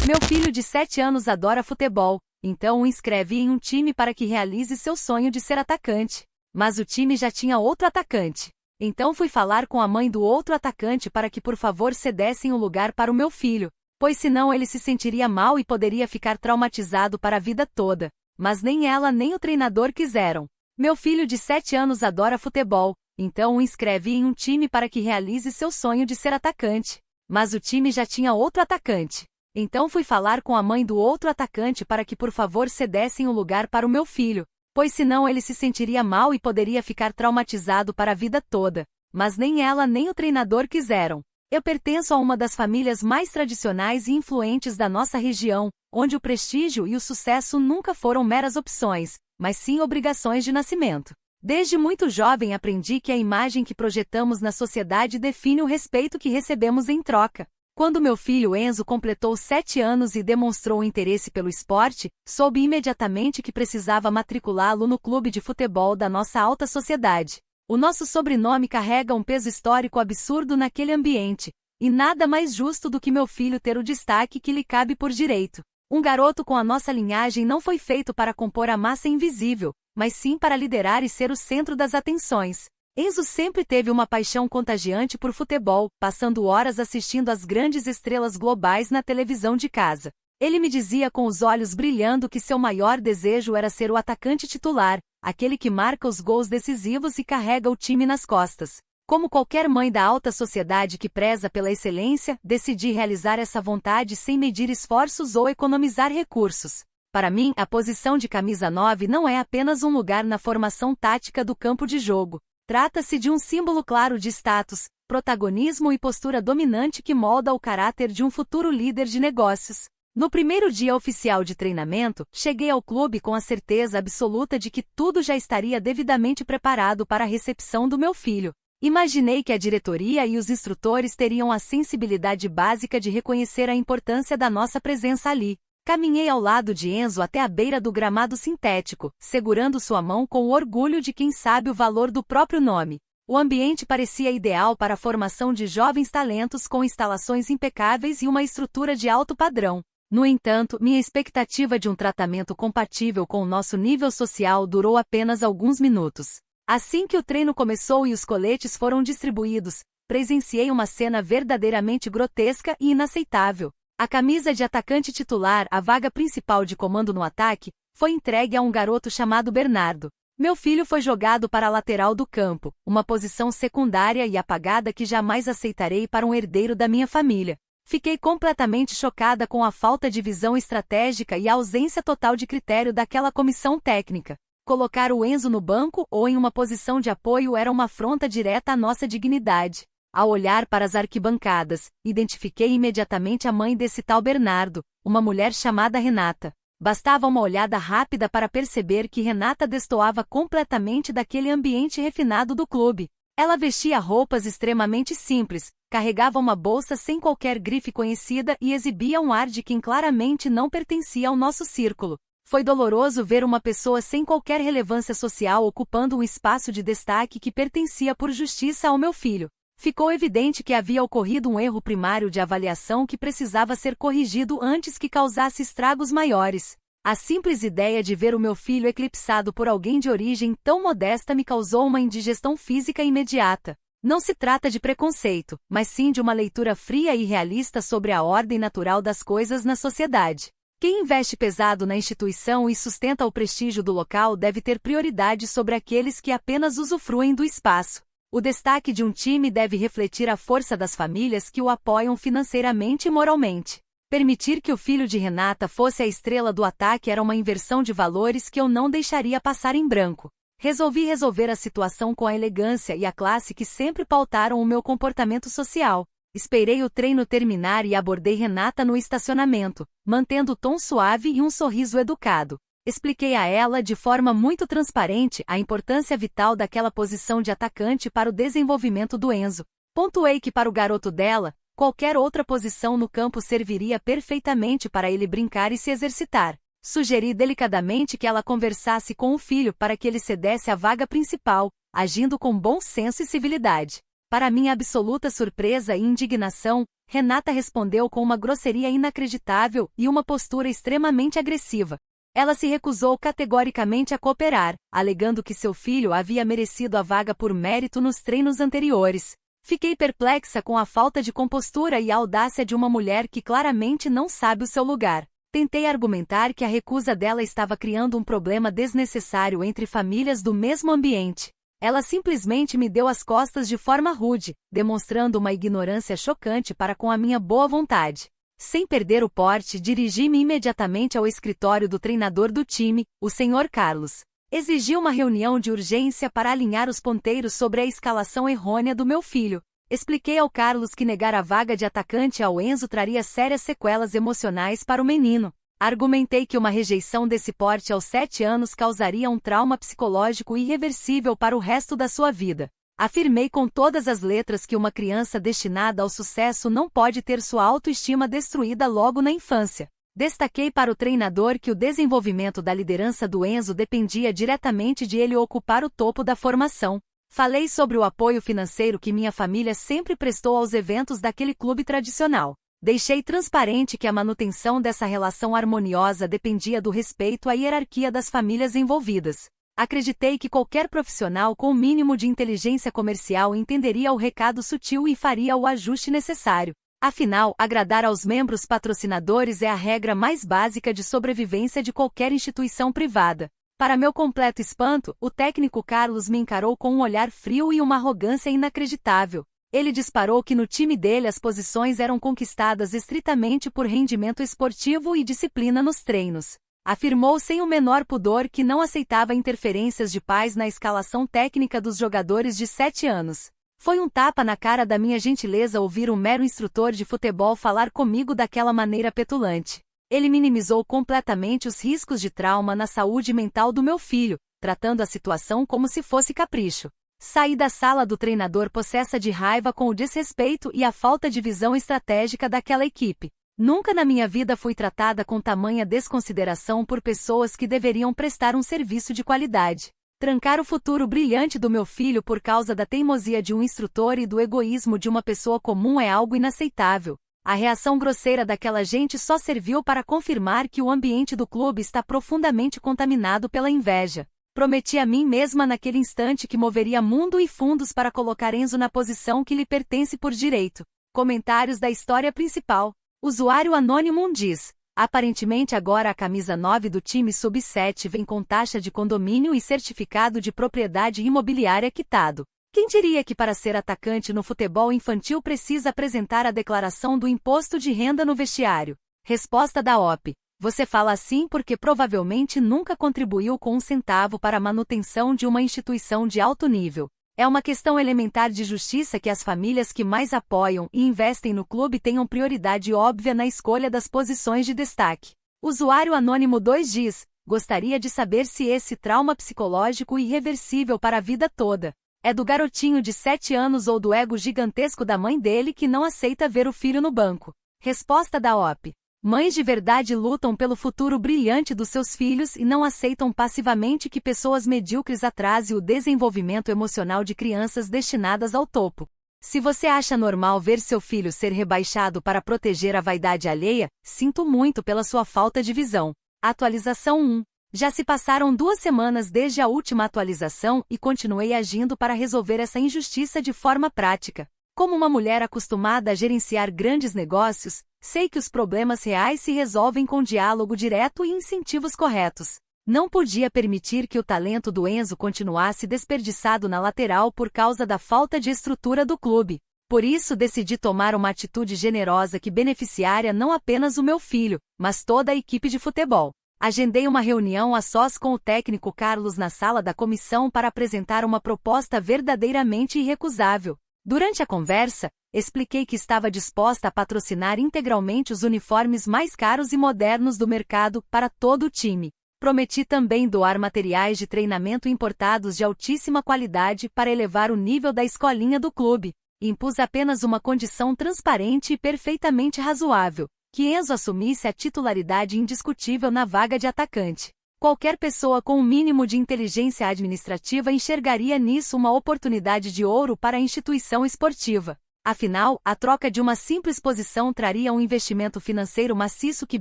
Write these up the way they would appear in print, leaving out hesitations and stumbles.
Meu filho de 7 anos adora futebol, então o inscreve em um time para que realize seu sonho de ser atacante. Mas o time já tinha outro atacante. Então fui falar com a mãe do outro atacante para que por favor cedessem o lugar para o meu filho, pois senão ele se sentiria mal e poderia ficar traumatizado para a vida toda. Mas nem ela nem o treinador quiseram. Meu filho de 7 anos adora futebol, então o inscreve em um time para que realize seu sonho de ser atacante. Mas o time já tinha outro atacante. Então fui falar com a mãe do outro atacante para que por favor cedessem o lugar para o meu filho, pois senão ele se sentiria mal e poderia ficar traumatizado para a vida toda. Mas nem ela nem o treinador quiseram. Eu pertenço a uma das famílias mais tradicionais e influentes da nossa região, onde o prestígio e o sucesso nunca foram meras opções, mas sim obrigações de nascimento. Desde muito jovem aprendi que a imagem que projetamos na sociedade define o respeito que recebemos em troca. Quando meu filho Enzo completou 7 anos e demonstrou interesse pelo esporte, soube imediatamente que precisava matriculá-lo no clube de futebol da nossa alta sociedade. O nosso sobrenome carrega um peso histórico absurdo naquele ambiente, e nada mais justo do que meu filho ter o destaque que lhe cabe por direito. Um garoto com a nossa linhagem não foi feito para compor a massa invisível, mas sim para liderar e ser o centro das atenções. Enzo sempre teve uma paixão contagiante por futebol, passando horas assistindo às grandes estrelas globais na televisão de casa. Ele me dizia com os olhos brilhando que seu maior desejo era ser o atacante titular, aquele que marca os gols decisivos e carrega o time nas costas. Como qualquer mãe da alta sociedade que preza pela excelência, decidi realizar essa vontade sem medir esforços ou economizar recursos. Para mim, a posição de camisa 9 não é apenas um lugar na formação tática do campo de jogo. Trata-se de um símbolo claro de status, protagonismo e postura dominante que molda o caráter de um futuro líder de negócios. No primeiro dia oficial de treinamento, cheguei ao clube com a certeza absoluta de que tudo já estaria devidamente preparado para a recepção do meu filho. Imaginei que a diretoria e os instrutores teriam a sensibilidade básica de reconhecer a importância da nossa presença ali. Caminhei ao lado de Enzo até a beira do gramado sintético, segurando sua mão com o orgulho de quem sabe o valor do próprio nome. O ambiente parecia ideal para a formação de jovens talentos com instalações impecáveis e uma estrutura de alto padrão. No entanto, minha expectativa de um tratamento compatível com o nosso nível social durou apenas alguns minutos. Assim que o treino começou e os coletes foram distribuídos, presenciei uma cena verdadeiramente grotesca e inaceitável. A camisa de atacante titular, a vaga principal de comando no ataque, foi entregue a um garoto chamado Bernardo. Meu filho foi jogado para a lateral do campo, uma posição secundária e apagada que jamais aceitarei para um herdeiro da minha família. Fiquei completamente chocada com a falta de visão estratégica e a ausência total de critério daquela comissão técnica. Colocar o Enzo no banco ou em uma posição de apoio era uma afronta direta à nossa dignidade. Ao olhar para as arquibancadas, identifiquei imediatamente a mãe desse tal Bernardo, uma mulher chamada Renata. Bastava uma olhada rápida para perceber que Renata destoava completamente daquele ambiente refinado do clube. Ela vestia roupas extremamente simples, carregava uma bolsa sem qualquer grife conhecida e exibia um ar de quem claramente não pertencia ao nosso círculo. Foi doloroso ver uma pessoa sem qualquer relevância social ocupando um espaço de destaque que pertencia por justiça ao meu filho. Ficou evidente que havia ocorrido um erro primário de avaliação que precisava ser corrigido antes que causasse estragos maiores. A simples ideia de ver o meu filho eclipsado por alguém de origem tão modesta me causou uma indigestão física imediata. Não se trata de preconceito, mas sim de uma leitura fria e realista sobre a ordem natural das coisas na sociedade. Quem investe pesado na instituição e sustenta o prestígio do local deve ter prioridade sobre aqueles que apenas usufruem do espaço. O destaque de um time deve refletir a força das famílias que o apoiam financeiramente e moralmente. Permitir que o filho de Renata fosse a estrela do ataque era uma inversão de valores que eu não deixaria passar em branco. Resolvi resolver a situação com a elegância e a classe que sempre pautaram o meu comportamento social. Esperei o treino terminar e abordei Renata no estacionamento, mantendo o tom suave e um sorriso educado. Expliquei a ela de forma muito transparente a importância vital daquela posição de atacante para o desenvolvimento do Enzo. Pontuei que para o garoto dela, qualquer outra posição no campo serviria perfeitamente para ele brincar e se exercitar. Sugeri delicadamente que ela conversasse com o filho para que ele cedesse a vaga principal, agindo com bom senso e civilidade. Para minha absoluta surpresa e indignação, Renata respondeu com uma grosseria inacreditável e uma postura extremamente agressiva. Ela se recusou categoricamente a cooperar, alegando que seu filho havia merecido a vaga por mérito nos treinos anteriores. Fiquei perplexa com a falta de compostura e audácia de uma mulher que claramente não sabe o seu lugar. Tentei argumentar que a recusa dela estava criando um problema desnecessário entre famílias do mesmo ambiente. Ela simplesmente me deu as costas de forma rude, demonstrando uma ignorância chocante para com a minha boa vontade. Sem perder o porte, dirigi-me imediatamente ao escritório do treinador do time, o Sr. Carlos. Exigi uma reunião de urgência para alinhar os ponteiros sobre a escalação errônea do meu filho. Expliquei ao Carlos que negar a vaga de atacante ao Enzo traria sérias sequelas emocionais para o menino. Argumentei que uma rejeição desse porte aos 7 anos causaria um trauma psicológico irreversível para o resto da sua vida. Afirmei com todas as letras que uma criança destinada ao sucesso não pode ter sua autoestima destruída logo na infância. Destaquei para o treinador que o desenvolvimento da liderança do Enzo dependia diretamente de ele ocupar o topo da formação. Falei sobre o apoio financeiro que minha família sempre prestou aos eventos daquele clube tradicional. Deixei transparente que a manutenção dessa relação harmoniosa dependia do respeito à hierarquia das famílias envolvidas. Acreditei que qualquer profissional com o mínimo de inteligência comercial entenderia o recado sutil e faria o ajuste necessário. Afinal, agradar aos membros patrocinadores é a regra mais básica de sobrevivência de qualquer instituição privada. Para meu completo espanto, o técnico Carlos me encarou com um olhar frio e uma arrogância inacreditável. Ele disparou que no time dele as posições eram conquistadas estritamente por rendimento esportivo e disciplina nos treinos. Afirmou sem o menor pudor que não aceitava interferências de pais na escalação técnica dos jogadores de 7 anos. Foi um tapa na cara da minha gentileza ouvir um mero instrutor de futebol falar comigo daquela maneira petulante. Ele minimizou completamente os riscos de trauma na saúde mental do meu filho, tratando a situação como se fosse capricho. Saí da sala do treinador possessa de raiva com o desrespeito e a falta de visão estratégica daquela equipe. Nunca na minha vida fui tratada com tamanha desconsideração por pessoas que deveriam prestar um serviço de qualidade. Trancar o futuro brilhante do meu filho por causa da teimosia de um instrutor e do egoísmo de uma pessoa comum é algo inaceitável. A reação grosseira daquela gente só serviu para confirmar que o ambiente do clube está profundamente contaminado pela inveja. Prometi a mim mesma naquele instante que moveria mundo e fundos para colocar Enzo na posição que lhe pertence por direito. Comentários da história principal. Usuário anônimo diz: aparentemente agora a camisa 9 do time sub-7 vem com taxa de condomínio e certificado de propriedade imobiliária quitado. Quem diria que para ser atacante no futebol infantil precisa apresentar a declaração do imposto de renda no vestiário? Resposta da OP. Você fala assim porque provavelmente nunca contribuiu com um centavo para a manutenção de uma instituição de alto nível. É uma questão elementar de justiça que as famílias que mais apoiam e investem no clube tenham prioridade óbvia na escolha das posições de destaque. Usuário anônimo 2 diz: gostaria de saber se esse trauma psicológico irreversível para a vida toda é do garotinho de 7 anos ou do ego gigantesco da mãe dele que não aceita ver o filho no banco. Resposta da OP. Mães de verdade lutam pelo futuro brilhante dos seus filhos e não aceitam passivamente que pessoas medíocres atrasem o desenvolvimento emocional de crianças destinadas ao topo. Se você acha normal ver seu filho ser rebaixado para proteger a vaidade alheia, sinto muito pela sua falta de visão. Atualização 1. Já se passaram 2 semanas desde a última atualização e continuei agindo para resolver essa injustiça de forma prática. Como uma mulher acostumada a gerenciar grandes negócios, sei que os problemas reais se resolvem com diálogo direto e incentivos corretos. Não podia permitir que o talento do Enzo continuasse desperdiçado na lateral por causa da falta de estrutura do clube. Por isso decidi tomar uma atitude generosa que beneficiaria não apenas o meu filho, mas toda a equipe de futebol. Agendei uma reunião a sós com o técnico Carlos na sala da comissão para apresentar uma proposta verdadeiramente irrecusável. Durante a conversa, expliquei que estava disposta a patrocinar integralmente os uniformes mais caros e modernos do mercado para todo o time. Prometi também doar materiais de treinamento importados de altíssima qualidade para elevar o nível da escolinha do clube. Impus apenas uma condição transparente e perfeitamente razoável: que Enzo assumisse a titularidade indiscutível na vaga de atacante. Qualquer pessoa com um mínimo de inteligência administrativa enxergaria nisso uma oportunidade de ouro para a instituição esportiva. Afinal, a troca de uma simples posição traria um investimento financeiro maciço que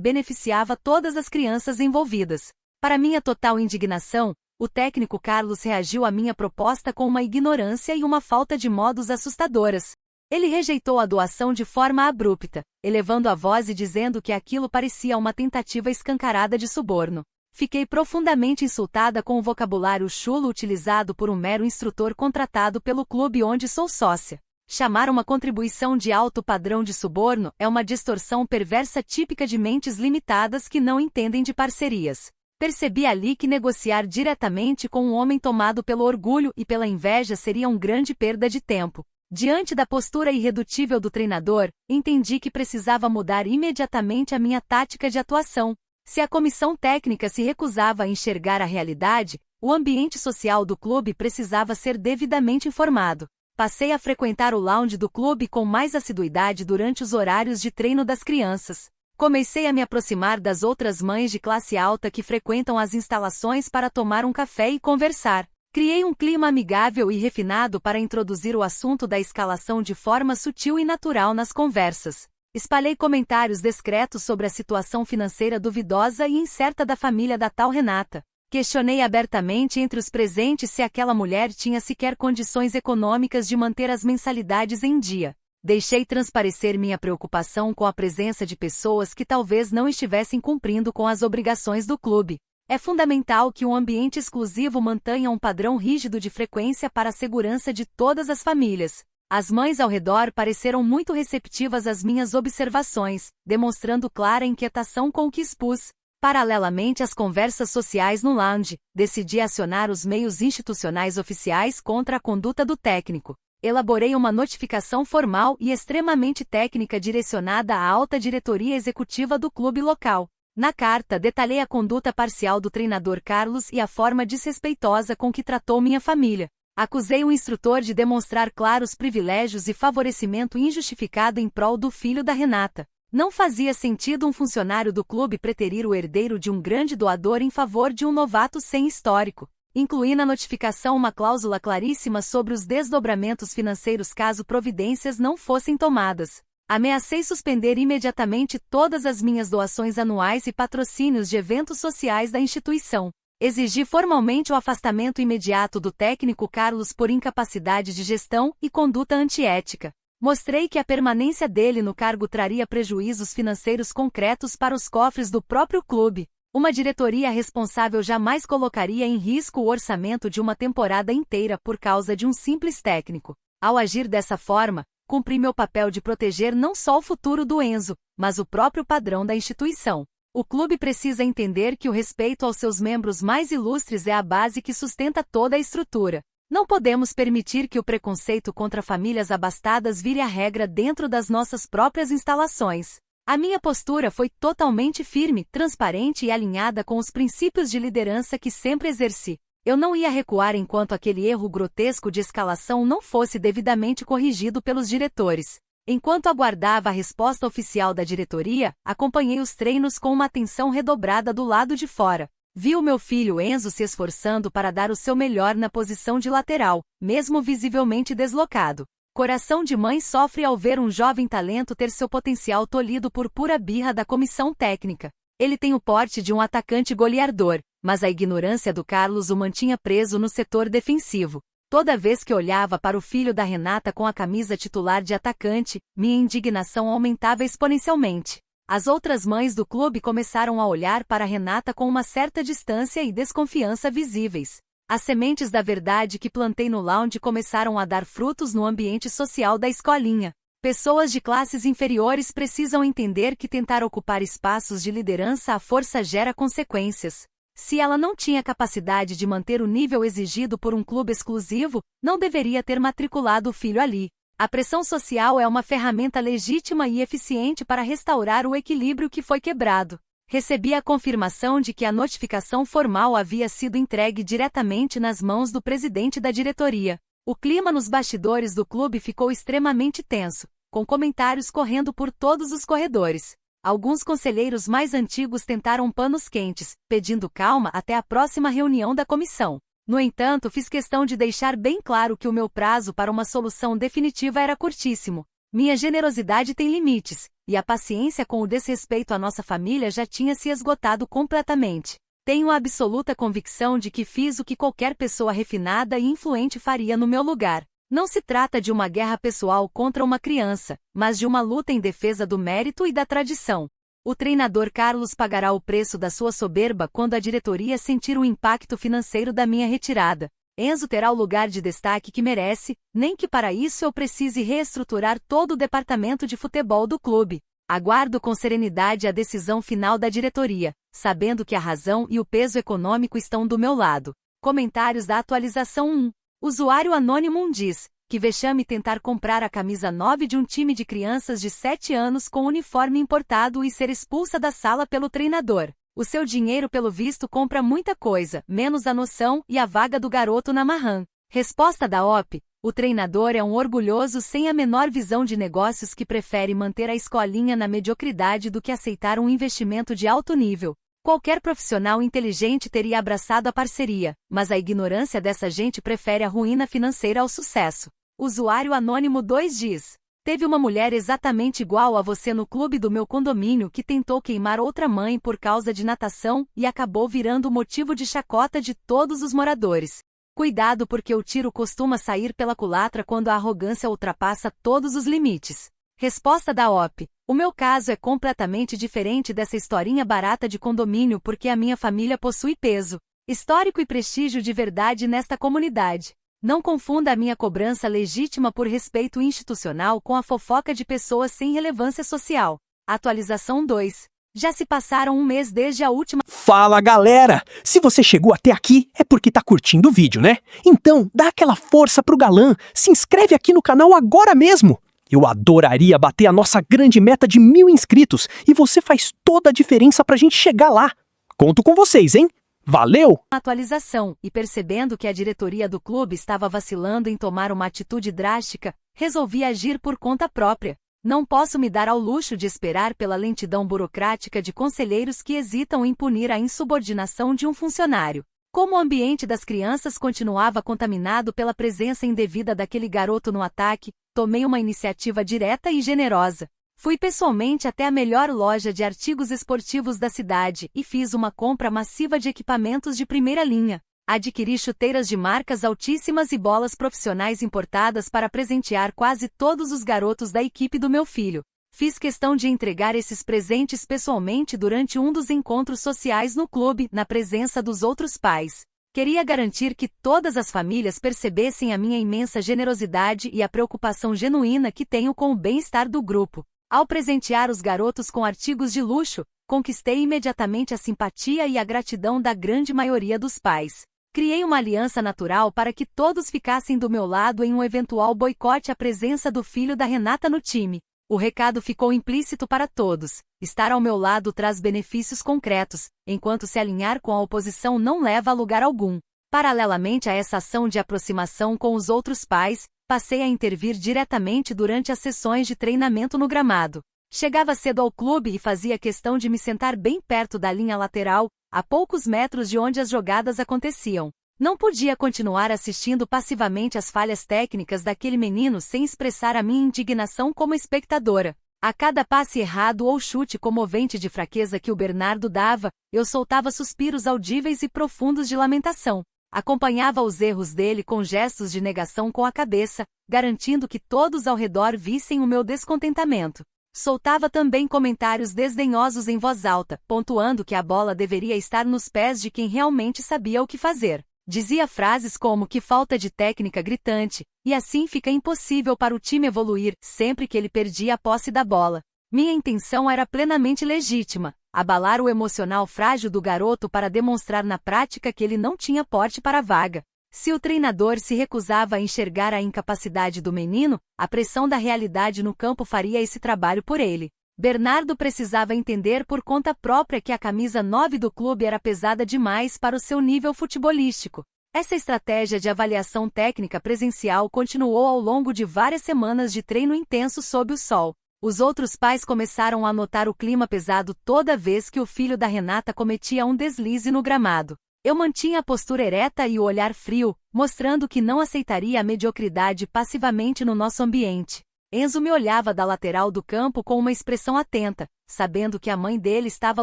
beneficiava todas as crianças envolvidas. Para minha total indignação, o técnico Carlos reagiu à minha proposta com uma ignorância e uma falta de modos assustadoras. Ele rejeitou a doação de forma abrupta, elevando a voz e dizendo que aquilo parecia uma tentativa escancarada de suborno. Fiquei profundamente insultada com o vocabulário chulo utilizado por um mero instrutor contratado pelo clube onde sou sócia. Chamar uma contribuição de alto padrão de suborno é uma distorção perversa típica de mentes limitadas que não entendem de parcerias. Percebi ali que negociar diretamente com um homem tomado pelo orgulho e pela inveja seria uma grande perda de tempo. Diante da postura irredutível do treinador, entendi que precisava mudar imediatamente a minha tática de atuação. Se a comissão técnica se recusava a enxergar a realidade, o ambiente social do clube precisava ser devidamente informado. Passei a frequentar o lounge do clube com mais assiduidade durante os horários de treino das crianças. Comecei a me aproximar das outras mães de classe alta que frequentam as instalações para tomar um café e conversar. Criei um clima amigável e refinado para introduzir o assunto da escalação de forma sutil e natural nas conversas. Espalhei comentários discretos sobre a situação financeira duvidosa e incerta da família da tal Renata. Questionei abertamente entre os presentes se aquela mulher tinha sequer condições econômicas de manter as mensalidades em dia. Deixei transparecer minha preocupação com a presença de pessoas que talvez não estivessem cumprindo com as obrigações do clube. É fundamental que um ambiente exclusivo mantenha um padrão rígido de frequência para a segurança de todas as famílias. As mães ao redor pareceram muito receptivas às minhas observações, demonstrando clara inquietação com o que expus. Paralelamente às conversas sociais no lounge, decidi acionar os meios institucionais oficiais contra a conduta do técnico. Elaborei uma notificação formal e extremamente técnica direcionada à alta diretoria executiva do clube local. Na carta, detalhei a conduta parcial do treinador Carlos e a forma desrespeitosa com que tratou minha família. Acusei o instrutor de demonstrar claros privilégios e favorecimento injustificado em prol do filho da Renata. Não fazia sentido um funcionário do clube preterir o herdeiro de um grande doador em favor de um novato sem histórico. Incluí na notificação uma cláusula claríssima sobre os desdobramentos financeiros caso providências não fossem tomadas. Ameacei suspender imediatamente todas as minhas doações anuais e patrocínios de eventos sociais da instituição. Exigi formalmente o afastamento imediato do técnico Carlos por incapacidade de gestão e conduta antiética. Mostrei que a permanência dele no cargo traria prejuízos financeiros concretos para os cofres do próprio clube. Uma diretoria responsável jamais colocaria em risco o orçamento de uma temporada inteira por causa de um simples técnico. Ao agir dessa forma, cumpri meu papel de proteger não só o futuro do Enzo, mas o próprio padrão da instituição. O clube precisa entender que o respeito aos seus membros mais ilustres é a base que sustenta toda a estrutura. Não podemos permitir que o preconceito contra famílias abastadas vire a regra dentro das nossas próprias instalações. A minha postura foi totalmente firme, transparente e alinhada com os princípios de liderança que sempre exerci. Eu não ia recuar enquanto aquele erro grotesco de escalação não fosse devidamente corrigido pelos diretores. Enquanto aguardava a resposta oficial da diretoria, acompanhei os treinos com uma atenção redobrada do lado de fora. Vi o meu filho Enzo se esforçando para dar o seu melhor na posição de lateral, mesmo visivelmente deslocado. Coração de mãe sofre ao ver um jovem talento ter seu potencial tolhido por pura birra da comissão técnica. Ele tem o porte de um atacante goleador, mas a ignorância do Carlos o mantinha preso no setor defensivo. Toda vez que olhava para o filho da Renata com a camisa titular de atacante, minha indignação aumentava exponencialmente. As outras mães do clube começaram a olhar para Renata com uma certa distância e desconfiança visíveis. As sementes da verdade que plantei no lounge começaram a dar frutos no ambiente social da escolinha. Pessoas de classes inferiores precisam entender que tentar ocupar espaços de liderança à força gera consequências. Se ela não tinha capacidade de manter o nível exigido por um clube exclusivo, não deveria ter matriculado o filho ali. A pressão social é uma ferramenta legítima e eficiente para restaurar o equilíbrio que foi quebrado. Recebi a confirmação de que a notificação formal havia sido entregue diretamente nas mãos do presidente da diretoria. O clima nos bastidores do clube ficou extremamente tenso, com comentários correndo por todos os corredores. Alguns conselheiros mais antigos tentaram panos quentes, pedindo calma até a próxima reunião da comissão. No entanto, fiz questão de deixar bem claro que o meu prazo para uma solução definitiva era curtíssimo. Minha generosidade tem limites, e a paciência com o desrespeito à nossa família já tinha se esgotado completamente. Tenho a absoluta convicção de que fiz o que qualquer pessoa refinada e influente faria no meu lugar. Não se trata de uma guerra pessoal contra uma criança, mas de uma luta em defesa do mérito e da tradição. O treinador Carlos pagará o preço da sua soberba quando a diretoria sentir o impacto financeiro da minha retirada. Enzo terá o lugar de destaque que merece, nem que para isso eu precise reestruturar todo o departamento de futebol do clube. Aguardo com serenidade a decisão final da diretoria, sabendo que a razão e o peso econômico estão do meu lado. Comentários da atualização 1. Usuário anônimo diz: que vexame tentar comprar a camisa 9 de um time de crianças de 7 anos com uniforme importado e ser expulsa da sala pelo treinador. O seu dinheiro pelo visto compra muita coisa, menos a noção e a vaga do garoto na Marran. Resposta da OP: o treinador é um orgulhoso sem a menor visão de negócios que prefere manter a escolinha na mediocridade do que aceitar um investimento de alto nível. Qualquer profissional inteligente teria abraçado a parceria, mas a ignorância dessa gente prefere a ruína financeira ao sucesso. Usuário anônimo 2 diz: teve uma mulher exatamente igual a você no clube do meu condomínio que tentou queimar outra mãe por causa de natação e acabou virando motivo de chacota de todos os moradores. Cuidado porque o tiro costuma sair pela culatra quando a arrogância ultrapassa todos os limites. Resposta da OP: o meu caso é completamente diferente dessa historinha barata de condomínio porque a minha família possui peso, histórico e prestígio de verdade nesta comunidade. Não confunda a minha cobrança legítima por respeito institucional com a fofoca de pessoas sem relevância social. Atualização 2. Já se passaram um mês desde a última... Fala, galera! Se você chegou até aqui, é porque tá curtindo o vídeo, né? Então, dá aquela força pro galã, se inscreve aqui no canal agora mesmo! Eu adoraria bater a nossa grande meta de 1000 inscritos, e você faz toda a diferença pra gente chegar lá. Conto com vocês, hein? Valeu! Atualização, e percebendo que a diretoria do clube estava vacilando em tomar uma atitude drástica, resolvi agir por conta própria. Não posso me dar ao luxo de esperar pela lentidão burocrática de conselheiros que hesitam em punir a insubordinação de um funcionário. Como o ambiente das crianças continuava contaminado pela presença indevida daquele garoto no ataque, tomei uma iniciativa direta e generosa. Fui pessoalmente até a melhor loja de artigos esportivos da cidade e fiz uma compra massiva de equipamentos de primeira linha. Adquiri chuteiras de marcas altíssimas e bolas profissionais importadas para presentear quase todos os garotos da equipe do meu filho. Fiz questão de entregar esses presentes pessoalmente durante um dos encontros sociais no clube, na presença dos outros pais. Queria garantir que todas as famílias percebessem a minha imensa generosidade e a preocupação genuína que tenho com o bem-estar do grupo. Ao presentear os garotos com artigos de luxo, conquistei imediatamente a simpatia e a gratidão da grande maioria dos pais. Criei uma aliança natural para que todos ficassem do meu lado em um eventual boicote à presença do filho da Renata no time. O recado ficou implícito para todos: estar ao meu lado traz benefícios concretos, enquanto se alinhar com a oposição não leva a lugar algum. Paralelamente a essa ação de aproximação com os outros pais, passei a intervir diretamente durante as sessões de treinamento no gramado. Chegava cedo ao clube e fazia questão de me sentar bem perto da linha lateral, a poucos metros de onde as jogadas aconteciam. Não podia continuar assistindo passivamente às falhas técnicas daquele menino sem expressar a minha indignação como espectadora. A cada passe errado ou chute comovente de fraqueza que o Bernardo dava, eu soltava suspiros audíveis e profundos de lamentação. Acompanhava os erros dele com gestos de negação com a cabeça, garantindo que todos ao redor vissem o meu descontentamento. Soltava também comentários desdenhosos em voz alta, pontuando que a bola deveria estar nos pés de quem realmente sabia o que fazer. Dizia frases como que falta de técnica gritante, e assim fica impossível para o time evoluir sempre que ele perdia a posse da bola. Minha intenção era plenamente legítima: abalar o emocional frágil do garoto para demonstrar na prática que ele não tinha porte para a vaga. Se o treinador se recusava a enxergar a incapacidade do menino, a pressão da realidade no campo faria esse trabalho por ele. Bernardo precisava entender por conta própria que a camisa 9 do clube era pesada demais para o seu nível futebolístico. Essa estratégia de avaliação técnica presencial continuou ao longo de várias semanas de treino intenso sob o sol. Os outros pais começaram a notar o clima pesado toda vez que o filho da Renata cometia um deslize no gramado. Eu mantinha a postura ereta e o olhar frio, mostrando que não aceitaria a mediocridade passivamente no nosso ambiente. Enzo me olhava da lateral do campo com uma expressão atenta, sabendo que a mãe dele estava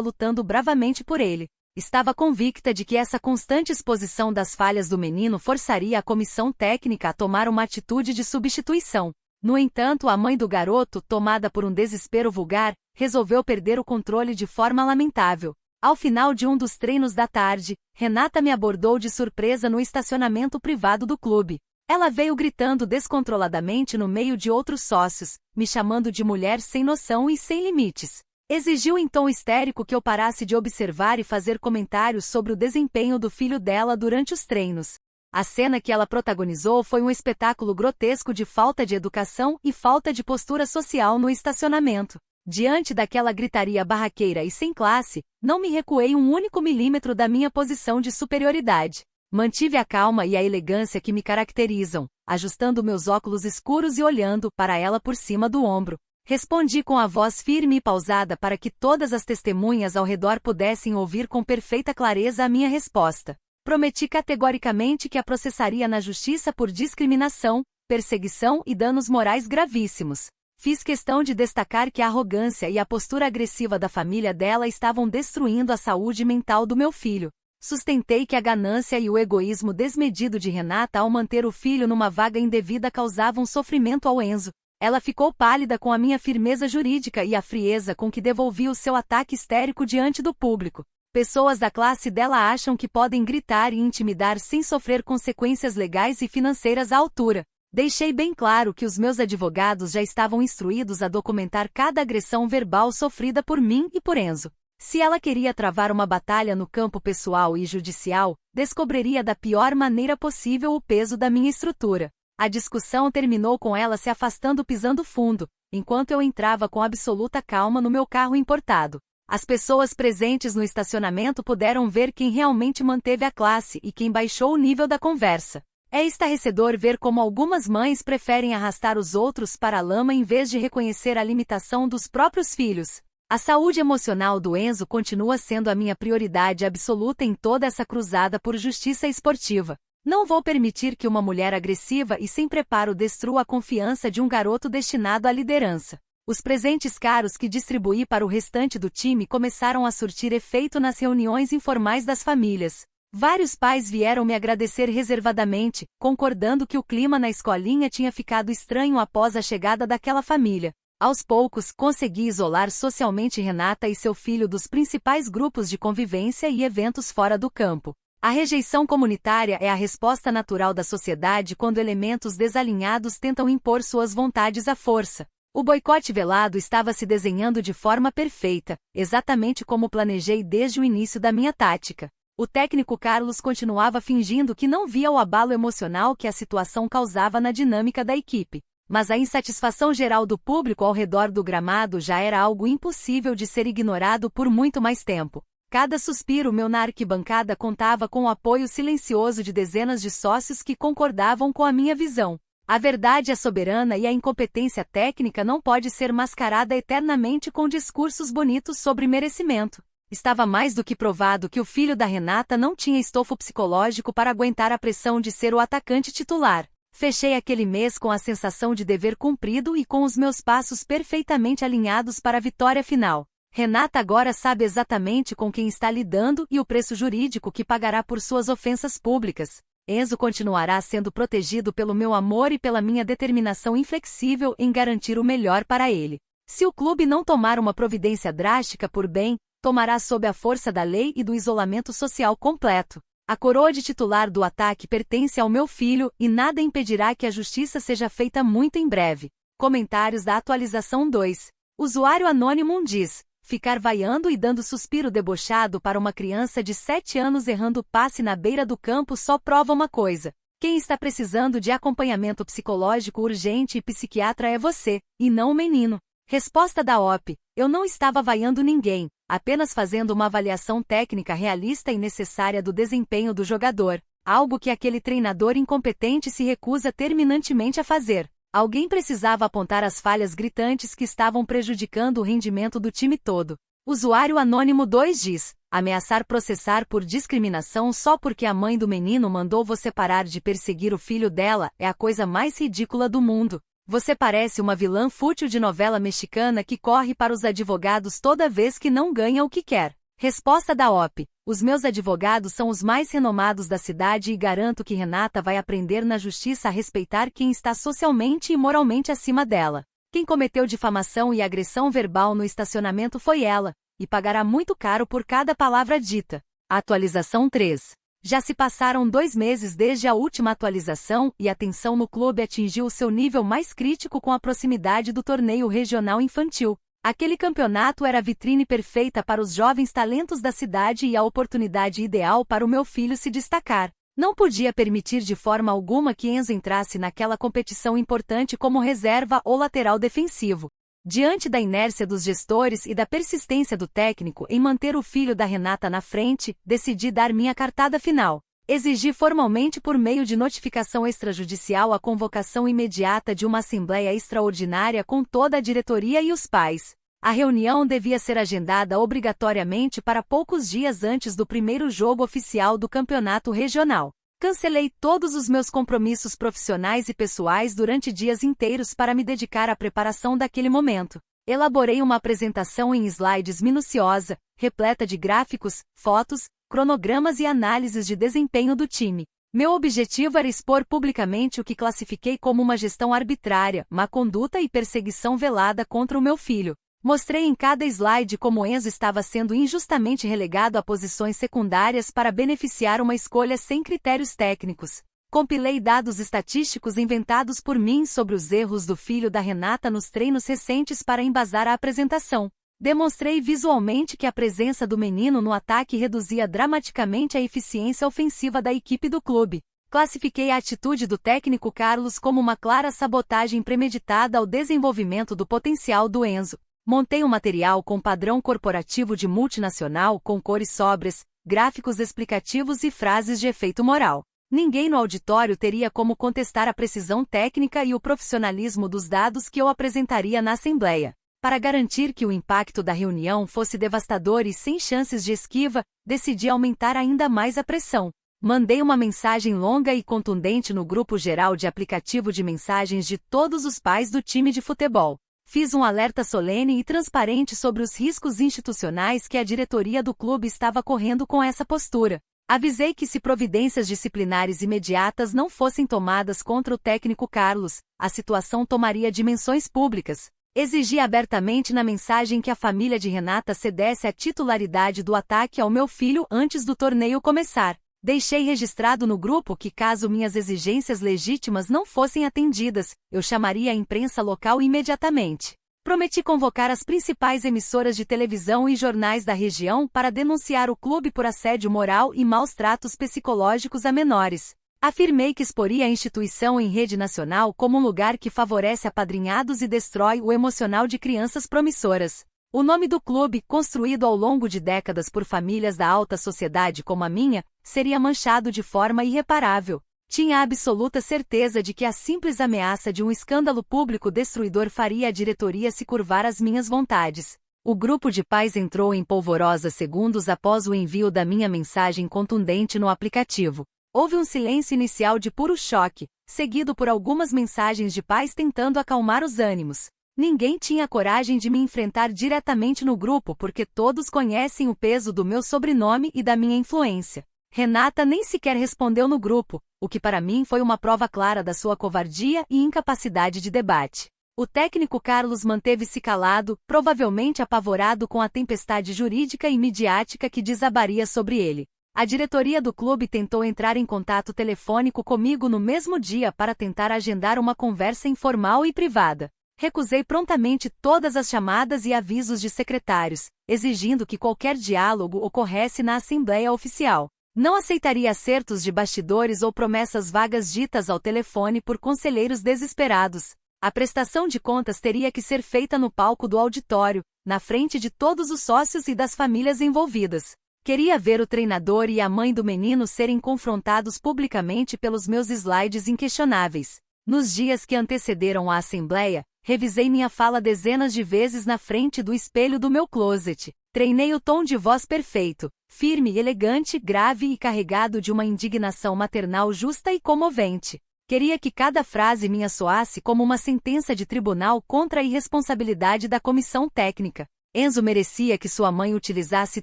lutando bravamente por ele. Estava convicta de que essa constante exposição das falhas do menino forçaria a comissão técnica a tomar uma atitude de substituição. No entanto, a mãe do garoto, tomada por um desespero vulgar, resolveu perder o controle de forma lamentável. Ao final de um dos treinos da tarde, Renata me abordou de surpresa no estacionamento privado do clube. Ela veio gritando descontroladamente no meio de outros sócios, me chamando de mulher sem noção e sem limites. Exigiu em tom histérico que eu parasse de observar e fazer comentários sobre o desempenho do filho dela durante os treinos. A cena que ela protagonizou foi um espetáculo grotesco de falta de educação e falta de postura social no estacionamento. Diante daquela gritaria barraqueira e sem classe, não me recuei um único milímetro da minha posição de superioridade. Mantive a calma e a elegância que me caracterizam, ajustando meus óculos escuros e olhando para ela por cima do ombro. Respondi com a voz firme e pausada para que todas as testemunhas ao redor pudessem ouvir com perfeita clareza a minha resposta. Prometi categoricamente que a processaria na justiça por discriminação, perseguição e danos morais gravíssimos. Fiz questão de destacar que a arrogância e a postura agressiva da família dela estavam destruindo a saúde mental do meu filho. Sustentei que a ganância e o egoísmo desmedido de Renata ao manter o filho numa vaga indevida causavam sofrimento ao Enzo. Ela ficou pálida com a minha firmeza jurídica e a frieza com que devolvi o seu ataque histérico diante do público. Pessoas da classe dela acham que podem gritar e intimidar sem sofrer consequências legais e financeiras à altura. Deixei bem claro que os meus advogados já estavam instruídos a documentar cada agressão verbal sofrida por mim e por Enzo. Se ela queria travar uma batalha no campo pessoal e judicial, descobriria da pior maneira possível o peso da minha estrutura. A discussão terminou com ela se afastando pisando fundo, enquanto eu entrava com absoluta calma no meu carro importado. As pessoas presentes no estacionamento puderam ver quem realmente manteve a classe e quem baixou o nível da conversa. É estarrecedor ver como algumas mães preferem arrastar os outros para a lama em vez de reconhecer a limitação dos próprios filhos. A saúde emocional do Enzo continua sendo a minha prioridade absoluta em toda essa cruzada por justiça esportiva. Não vou permitir que uma mulher agressiva e sem preparo destrua a confiança de um garoto destinado à liderança. Os presentes caros que distribuí para o restante do time começaram a surtir efeito nas reuniões informais das famílias. Vários pais vieram me agradecer reservadamente, concordando que o clima na escolinha tinha ficado estranho após a chegada daquela família. Aos poucos, consegui isolar socialmente Renata e seu filho dos principais grupos de convivência e eventos fora do campo. A rejeição comunitária é a resposta natural da sociedade quando elementos desalinhados tentam impor suas vontades à força. O boicote velado estava se desenhando de forma perfeita, exatamente como planejei desde o início da minha tática. O técnico Carlos continuava fingindo que não via o abalo emocional que a situação causava na dinâmica da equipe. Mas a insatisfação geral do público ao redor do gramado já era algo impossível de ser ignorado por muito mais tempo. Cada suspiro meu na arquibancada contava com o apoio silencioso de dezenas de sócios que concordavam com a minha visão. A verdade é soberana e a incompetência técnica não pode ser mascarada eternamente com discursos bonitos sobre merecimento. Estava mais do que provado que o filho da Renata não tinha estofo psicológico para aguentar a pressão de ser o atacante titular. Fechei aquele mês com a sensação de dever cumprido e com os meus passos perfeitamente alinhados para a vitória final. Renata agora sabe exatamente com quem está lidando e o preço jurídico que pagará por suas ofensas públicas. Enzo continuará sendo protegido pelo meu amor e pela minha determinação inflexível em garantir o melhor para ele. Se o clube não tomar uma providência drástica por bem, tomará sob a força da lei e do isolamento social completo. A coroa de titular do ataque pertence ao meu filho e nada impedirá que a justiça seja feita muito em breve. Comentários da atualização 2. Usuário anônimo diz: ficar vaiando e dando suspiro debochado para uma criança de 7 anos errando passe na beira do campo só prova uma coisa. Quem está precisando de acompanhamento psicológico urgente e psiquiatra é você, e não o menino. Resposta da OP: eu não estava vaiando ninguém, apenas fazendo uma avaliação técnica realista e necessária do desempenho do jogador, algo que aquele treinador incompetente se recusa terminantemente a fazer. Alguém precisava apontar as falhas gritantes que estavam prejudicando o rendimento do time todo. Usuário Anônimo 2 diz: ameaçar processar por discriminação só porque a mãe do menino mandou você parar de perseguir o filho dela é a coisa mais ridícula do mundo. Você parece uma vilã fútil de novela mexicana que corre para os advogados toda vez que não ganha o que quer. Resposta da OP: os meus advogados são os mais renomados da cidade e garanto que Renata vai aprender na justiça a respeitar quem está socialmente e moralmente acima dela. Quem cometeu difamação e agressão verbal no estacionamento foi ela, e pagará muito caro por cada palavra dita. Atualização 3. Já se passaram 2 meses desde a última atualização e a tensão no clube atingiu seu nível mais crítico com a proximidade do torneio regional infantil. Aquele campeonato era a vitrine perfeita para os jovens talentos da cidade e a oportunidade ideal para o meu filho se destacar. Não podia permitir de forma alguma que Enzo entrasse naquela competição importante como reserva ou lateral defensivo. Diante da inércia dos gestores e da persistência do técnico em manter o filho da Renata na frente, decidi dar minha cartada final. Exigi formalmente por meio de notificação extrajudicial a convocação imediata de uma assembleia extraordinária com toda a diretoria e os pais. A reunião devia ser agendada obrigatoriamente para poucos dias antes do primeiro jogo oficial do campeonato regional. Cancelei todos os meus compromissos profissionais e pessoais durante dias inteiros para me dedicar à preparação daquele momento. Elaborei uma apresentação em slides minuciosa, repleta de gráficos, fotos, cronogramas e análises de desempenho do time. Meu objetivo era expor publicamente o que classifiquei como uma gestão arbitrária, má conduta e perseguição velada contra o meu filho. Mostrei em cada slide como Enzo estava sendo injustamente relegado a posições secundárias para beneficiar uma escolha sem critérios técnicos. Compilei dados estatísticos inventados por mim sobre os erros do filho da Renata nos treinos recentes para embasar a apresentação. Demonstrei visualmente que a presença do menino no ataque reduzia dramaticamente a eficiência ofensiva da equipe do clube. Classifiquei a atitude do técnico Carlos como uma clara sabotagem premeditada ao desenvolvimento do potencial do Enzo. Montei um material com padrão corporativo de multinacional com cores sóbrias, gráficos explicativos e frases de efeito moral. Ninguém no auditório teria como contestar a precisão técnica e o profissionalismo dos dados que eu apresentaria na Assembleia. Para garantir que o impacto da reunião fosse devastador e sem chances de esquiva, decidi aumentar ainda mais a pressão. Mandei uma mensagem longa e contundente no grupo geral de aplicativo de mensagens de todos os pais do time de futebol. Fiz um alerta solene e transparente sobre os riscos institucionais que a diretoria do clube estava correndo com essa postura. Avisei que se providências disciplinares imediatas não fossem tomadas contra o técnico Carlos, a situação tomaria dimensões públicas. Exigi abertamente na mensagem que a família de Renata cedesse a titularidade do ataque ao meu filho antes do torneio começar. Deixei registrado no grupo que caso minhas exigências legítimas não fossem atendidas, eu chamaria a imprensa local imediatamente. Prometi convocar as principais emissoras de televisão e jornais da região para denunciar o clube por assédio moral e maus tratos psicológicos a menores. Afirmei que exporia a instituição em rede nacional como um lugar que favorece apadrinhados e destrói o emocional de crianças promissoras. O nome do clube, construído ao longo de décadas por famílias da alta sociedade como a minha, seria manchado de forma irreparável. Tinha absoluta certeza de que a simples ameaça de um escândalo público destruidor faria a diretoria se curvar às minhas vontades. O grupo de pais entrou em polvorosa segundos após o envio da minha mensagem contundente no aplicativo. Houve um silêncio inicial de puro choque, seguido por algumas mensagens de pais tentando acalmar os ânimos. Ninguém tinha coragem de me enfrentar diretamente no grupo porque todos conhecem o peso do meu sobrenome e da minha influência. Renata nem sequer respondeu no grupo, o que para mim foi uma prova clara da sua covardia e incapacidade de debate. O técnico Carlos manteve-se calado, provavelmente apavorado com a tempestade jurídica e midiática que desabaria sobre ele. A diretoria do clube tentou entrar em contato telefônico comigo no mesmo dia para tentar agendar uma conversa informal e privada. Recusei prontamente todas as chamadas e avisos de secretários, exigindo que qualquer diálogo ocorresse na Assembleia Oficial. Não aceitaria acertos de bastidores ou promessas vagas ditas ao telefone por conselheiros desesperados. A prestação de contas teria que ser feita no palco do auditório, na frente de todos os sócios e das famílias envolvidas. Queria ver o treinador e a mãe do menino serem confrontados publicamente pelos meus slides inquestionáveis. Nos dias que antecederam a assembleia, revisei minha fala dezenas de vezes na frente do espelho do meu closet. Treinei o tom de voz perfeito, firme, elegante, grave e carregado de uma indignação maternal justa e comovente. Queria que cada frase minha soasse como uma sentença de tribunal contra a irresponsabilidade da comissão técnica. Enzo merecia que sua mãe utilizasse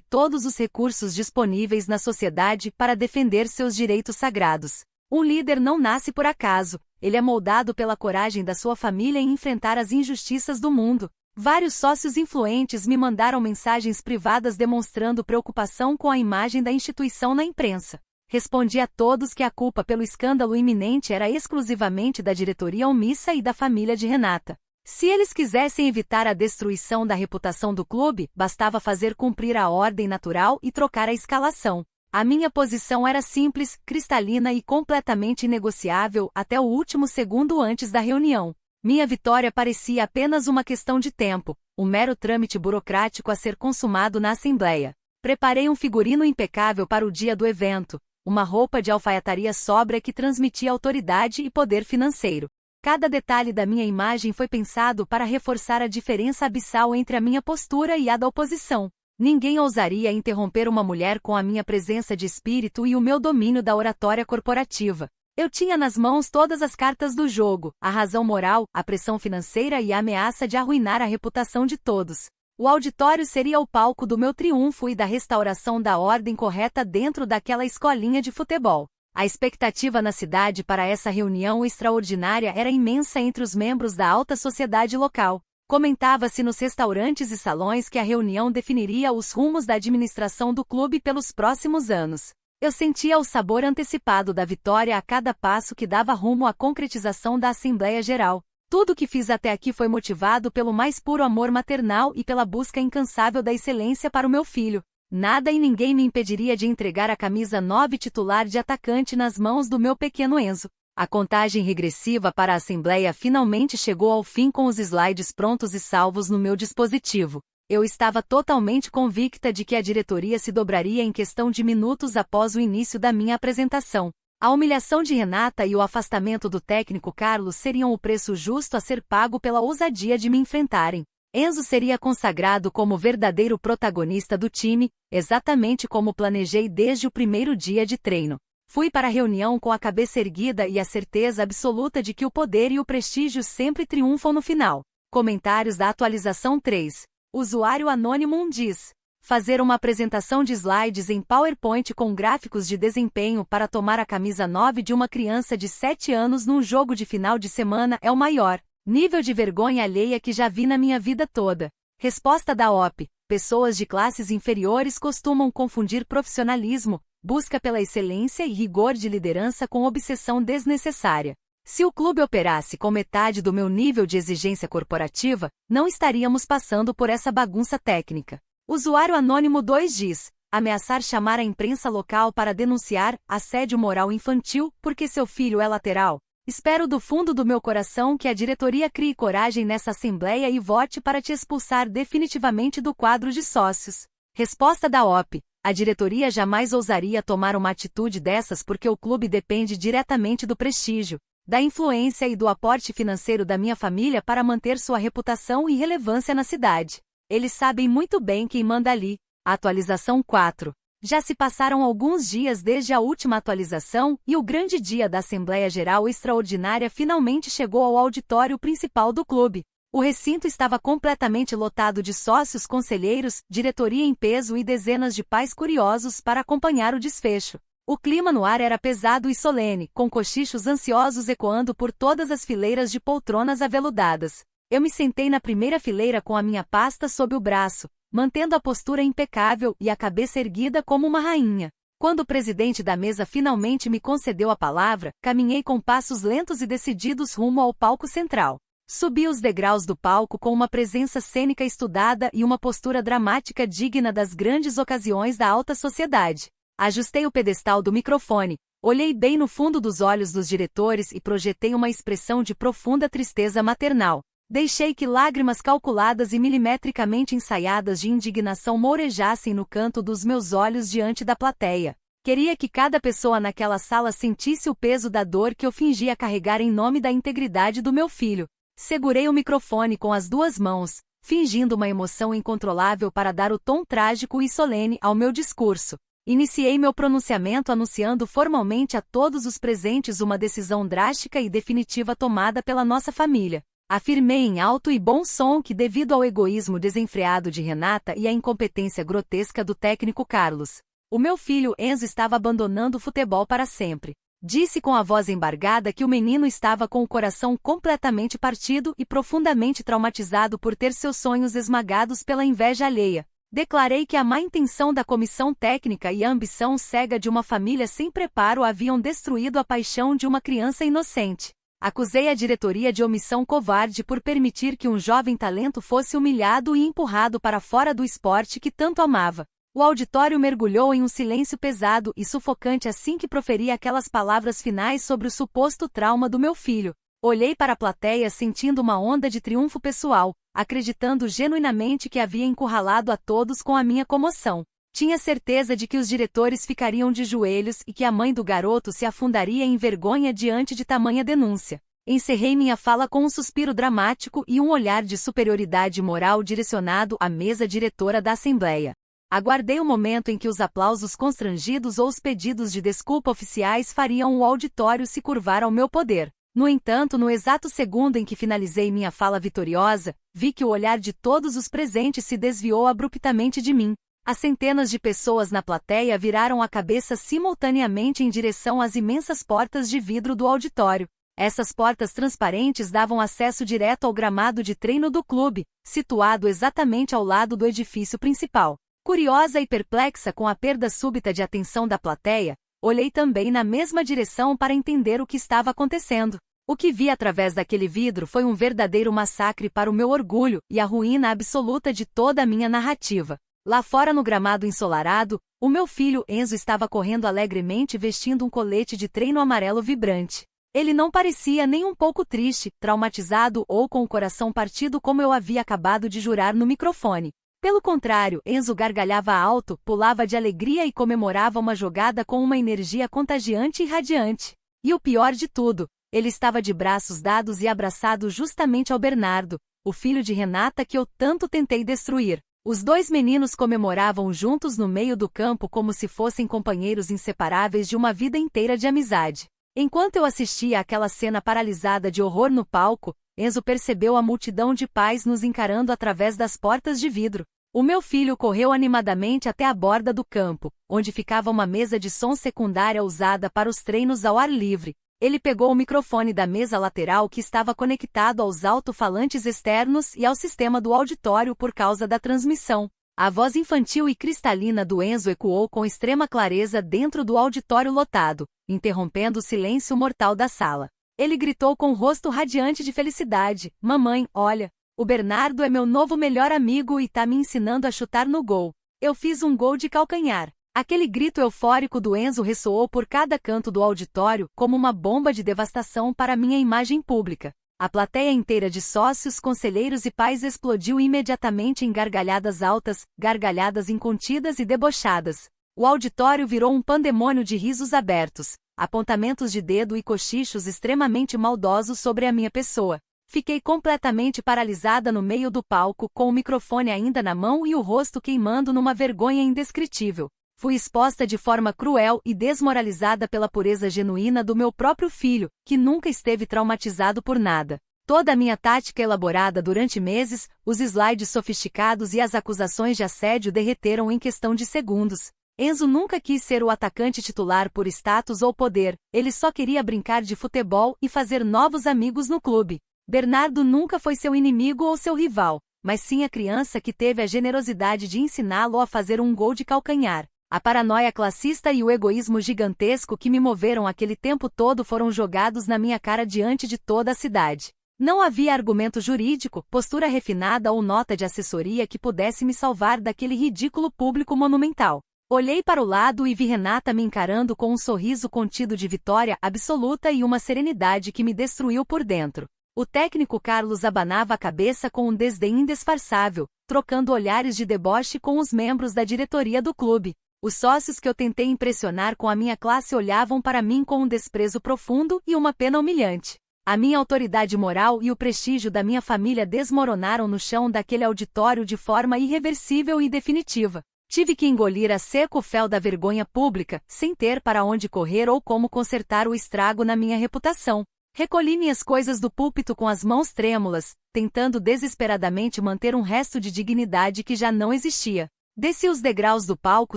todos os recursos disponíveis na sociedade para defender seus direitos sagrados. Um líder não nasce por acaso, ele é moldado pela coragem da sua família em enfrentar as injustiças do mundo. Vários sócios influentes me mandaram mensagens privadas demonstrando preocupação com a imagem da instituição na imprensa. Respondi a todos que a culpa pelo escândalo iminente era exclusivamente da diretoria omissa e da família de Renata. Se eles quisessem evitar a destruição da reputação do clube, bastava fazer cumprir a ordem natural e trocar a escalação. A minha posição era simples, cristalina e completamente inegociável até o último segundo antes da reunião. Minha vitória parecia apenas uma questão de tempo, um mero trâmite burocrático a ser consumado na Assembleia. Preparei um figurino impecável para o dia do evento, uma roupa de alfaiataria sóbria que transmitia autoridade e poder financeiro. Cada detalhe da minha imagem foi pensado para reforçar a diferença abissal entre a minha postura e a da oposição. Ninguém ousaria interromper uma mulher com a minha presença de espírito e o meu domínio da oratória corporativa. Eu tinha nas mãos todas as cartas do jogo, a razão moral, a pressão financeira e a ameaça de arruinar a reputação de todos. O auditório seria o palco do meu triunfo e da restauração da ordem correta dentro daquela escolinha de futebol. A expectativa na cidade para essa reunião extraordinária era imensa entre os membros da alta sociedade local. Comentava-se nos restaurantes e salões que a reunião definiria os rumos da administração do clube pelos próximos anos. Eu sentia o sabor antecipado da vitória a cada passo que dava rumo à concretização da Assembleia Geral. Tudo o que fiz até aqui foi motivado pelo mais puro amor maternal e pela busca incansável da excelência para o meu filho. Nada e ninguém me impediria de entregar a camisa 9 titular de atacante nas mãos do meu pequeno Enzo. A contagem regressiva para a Assembleia finalmente chegou ao fim com os slides prontos e salvos no meu dispositivo. Eu estava totalmente convicta de que a diretoria se dobraria em questão de minutos após o início da minha apresentação. A humilhação de Renata e o afastamento do técnico Carlos seriam o preço justo a ser pago pela ousadia de me enfrentarem. Enzo seria consagrado como verdadeiro protagonista do time, exatamente como planejei desde o primeiro dia de treino. Fui para a reunião com a cabeça erguida e a certeza absoluta de que o poder e o prestígio sempre triunfam no final. Comentários da atualização 3. Usuário anônimo diz: fazer uma apresentação de slides em PowerPoint com gráficos de desempenho para tomar a camisa 9 de uma criança de 7 anos num jogo de final de semana é o maior nível de vergonha alheia que já vi na minha vida toda. Resposta da OP. Pessoas de classes inferiores costumam confundir profissionalismo, busca pela excelência e rigor de liderança com obsessão desnecessária. Se o clube operasse com metade do meu nível de exigência corporativa, não estaríamos passando por essa bagunça técnica. Usuário anônimo 2 diz: ameaçar chamar a imprensa local para denunciar assédio moral infantil porque seu filho é lateral. Espero do fundo do meu coração que a diretoria crie coragem nessa assembleia e vote para te expulsar definitivamente do quadro de sócios. Resposta da OP. A diretoria jamais ousaria tomar uma atitude dessas porque o clube depende diretamente do prestígio, da influência e do aporte financeiro da minha família para manter sua reputação e relevância na cidade. Eles sabem muito bem quem manda ali. Atualização 4. Já se passaram alguns dias desde a última atualização e o grande dia da Assembleia Geral Extraordinária finalmente chegou ao auditório principal do clube. O recinto estava completamente lotado de sócios, conselheiros, diretoria em peso e dezenas de pais curiosos para acompanhar o desfecho. O clima no ar era pesado e solene, com cochichos ansiosos ecoando por todas as fileiras de poltronas aveludadas. Eu me sentei na primeira fileira com a minha pasta sob o braço, mantendo a postura impecável e a cabeça erguida como uma rainha. Quando o presidente da mesa finalmente me concedeu a palavra, caminhei com passos lentos e decididos rumo ao palco central. Subi os degraus do palco com uma presença cênica estudada e uma postura dramática digna das grandes ocasiões da alta sociedade. Ajustei o pedestal do microfone, olhei bem no fundo dos olhos dos diretores e projetei uma expressão de profunda tristeza maternal. Deixei que lágrimas calculadas e milimetricamente ensaiadas de indignação mourejassem no canto dos meus olhos diante da plateia. Queria que cada pessoa naquela sala sentisse o peso da dor que eu fingia carregar em nome da integridade do meu filho. Segurei o microfone com as duas mãos, fingindo uma emoção incontrolável para dar o tom trágico e solene ao meu discurso. Iniciei meu pronunciamento anunciando formalmente a todos os presentes uma decisão drástica e definitiva tomada pela nossa família. Afirmei em alto e bom som que, devido ao egoísmo desenfreado de Renata e à incompetência grotesca do técnico Carlos, o meu filho Enzo estava abandonando o futebol para sempre. Disse com a voz embargada que o menino estava com o coração completamente partido e profundamente traumatizado por ter seus sonhos esmagados pela inveja alheia. Declarei que a má intenção da comissão técnica e a ambição cega de uma família sem preparo haviam destruído a paixão de uma criança inocente. Acusei a diretoria de omissão covarde por permitir que um jovem talento fosse humilhado e empurrado para fora do esporte que tanto amava. O auditório mergulhou em um silêncio pesado e sufocante assim que proferi aquelas palavras finais sobre o suposto trauma do meu filho. Olhei para a plateia sentindo uma onda de triunfo pessoal, acreditando genuinamente que havia encurralado a todos com a minha comoção. Tinha certeza de que os diretores ficariam de joelhos e que a mãe do garoto se afundaria em vergonha diante de tamanha denúncia. Encerrei minha fala com um suspiro dramático e um olhar de superioridade moral direcionado à mesa diretora da Assembleia. Aguardei o momento em que os aplausos constrangidos ou os pedidos de desculpa oficiais fariam o auditório se curvar ao meu poder. No entanto, no exato segundo em que finalizei minha fala vitoriosa, vi que o olhar de todos os presentes se desviou abruptamente de mim. As centenas de pessoas na plateia viraram a cabeça simultaneamente em direção às imensas portas de vidro do auditório. Essas portas transparentes davam acesso direto ao gramado de treino do clube, situado exatamente ao lado do edifício principal. Curiosa e perplexa com a perda súbita de atenção da plateia, olhei também na mesma direção para entender o que estava acontecendo. O que vi através daquele vidro foi um verdadeiro massacre para o meu orgulho e a ruína absoluta de toda a minha narrativa. Lá fora no gramado ensolarado, o meu filho Enzo estava correndo alegremente vestindo um colete de treino amarelo vibrante. Ele não parecia nem um pouco triste, traumatizado ou com o coração partido como eu havia acabado de jurar no microfone. Pelo contrário, Enzo gargalhava alto, pulava de alegria e comemorava uma jogada com uma energia contagiante e radiante. E o pior de tudo, ele estava de braços dados e abraçado justamente ao Bernardo, o filho de Renata que eu tanto tentei destruir. Os dois meninos comemoravam juntos no meio do campo como se fossem companheiros inseparáveis de uma vida inteira de amizade. Enquanto eu assistia àquela cena paralisada de horror no palco, Enzo percebeu a multidão de pais nos encarando através das portas de vidro. O meu filho correu animadamente até a borda do campo, onde ficava uma mesa de som secundária usada para os treinos ao ar livre. Ele pegou o microfone da mesa lateral que estava conectado aos alto-falantes externos e ao sistema do auditório por causa da transmissão. A voz infantil e cristalina do Enzo ecoou com extrema clareza dentro do auditório lotado, interrompendo o silêncio mortal da sala. Ele gritou com o rosto radiante de felicidade: "Mamãe, olha, o Bernardo é meu novo melhor amigo e tá me ensinando a chutar no gol. Eu fiz um gol de calcanhar." Aquele grito eufórico do Enzo ressoou por cada canto do auditório como uma bomba de devastação para minha imagem pública. A plateia inteira de sócios, conselheiros e pais explodiu imediatamente em gargalhadas altas, gargalhadas incontidas e debochadas. O auditório virou um pandemônio de risos abertos, apontamentos de dedo e cochichos extremamente maldosos sobre a minha pessoa. Fiquei completamente paralisada no meio do palco, com o microfone ainda na mão e o rosto queimando numa vergonha indescritível. Fui exposta de forma cruel e desmoralizada pela pureza genuína do meu próprio filho, que nunca esteve traumatizado por nada. Toda a minha tática elaborada durante meses, os slides sofisticados e as acusações de assédio derreteram em questão de segundos. Enzo nunca quis ser o atacante titular por status ou poder, ele só queria brincar de futebol e fazer novos amigos no clube. Bernardo nunca foi seu inimigo ou seu rival, mas sim a criança que teve a generosidade de ensiná-lo a fazer um gol de calcanhar. A paranoia classista e o egoísmo gigantesco que me moveram aquele tempo todo foram jogados na minha cara diante de toda a cidade. Não havia argumento jurídico, postura refinada ou nota de assessoria que pudesse me salvar daquele ridículo público monumental. Olhei para o lado e vi Renata me encarando com um sorriso contido de vitória absoluta e uma serenidade que me destruiu por dentro. O técnico Carlos abanava a cabeça com um desdém indisfarçável, trocando olhares de deboche com os membros da diretoria do clube. Os sócios que eu tentei impressionar com a minha classe olhavam para mim com um desprezo profundo e uma pena humilhante. A minha autoridade moral e o prestígio da minha família desmoronaram no chão daquele auditório de forma irreversível e definitiva. Tive que engolir a seco o fel da vergonha pública, sem ter para onde correr ou como consertar o estrago na minha reputação. Recolhi minhas coisas do púlpito com as mãos trêmulas, tentando desesperadamente manter um resto de dignidade que já não existia. Desci os degraus do palco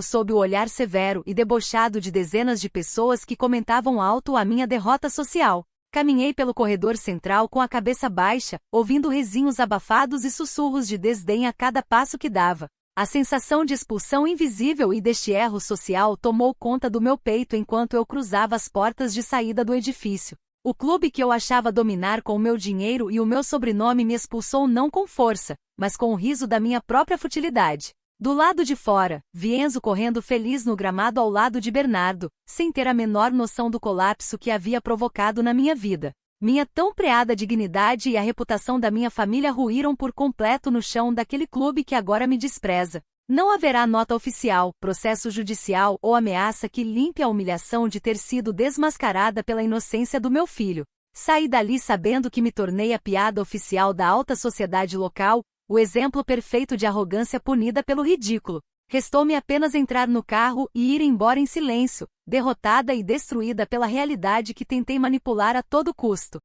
sob o olhar severo e debochado de dezenas de pessoas que comentavam alto a minha derrota social. Caminhei pelo corredor central com a cabeça baixa, ouvindo rezinhos abafados e sussurros de desdém a cada passo que dava. A sensação de expulsão invisível e deste erro social tomou conta do meu peito enquanto eu cruzava as portas de saída do edifício. O clube que eu achava dominar com o meu dinheiro e o meu sobrenome me expulsou não com força, mas com o riso da minha própria futilidade. Do lado de fora, vi Enzo correndo feliz no gramado ao lado de Bernardo, sem ter a menor noção do colapso que havia provocado na minha vida. Minha tão preada dignidade e a reputação da minha família ruíram por completo no chão daquele clube que agora me despreza. Não haverá nota oficial, processo judicial ou ameaça que limpe a humilhação de ter sido desmascarada pela inocência do meu filho. Saí dali sabendo que me tornei a piada oficial da alta sociedade local, o exemplo perfeito de arrogância punida pelo ridículo. Restou-me apenas entrar no carro e ir embora em silêncio, derrotada e destruída pela realidade que tentei manipular a todo custo.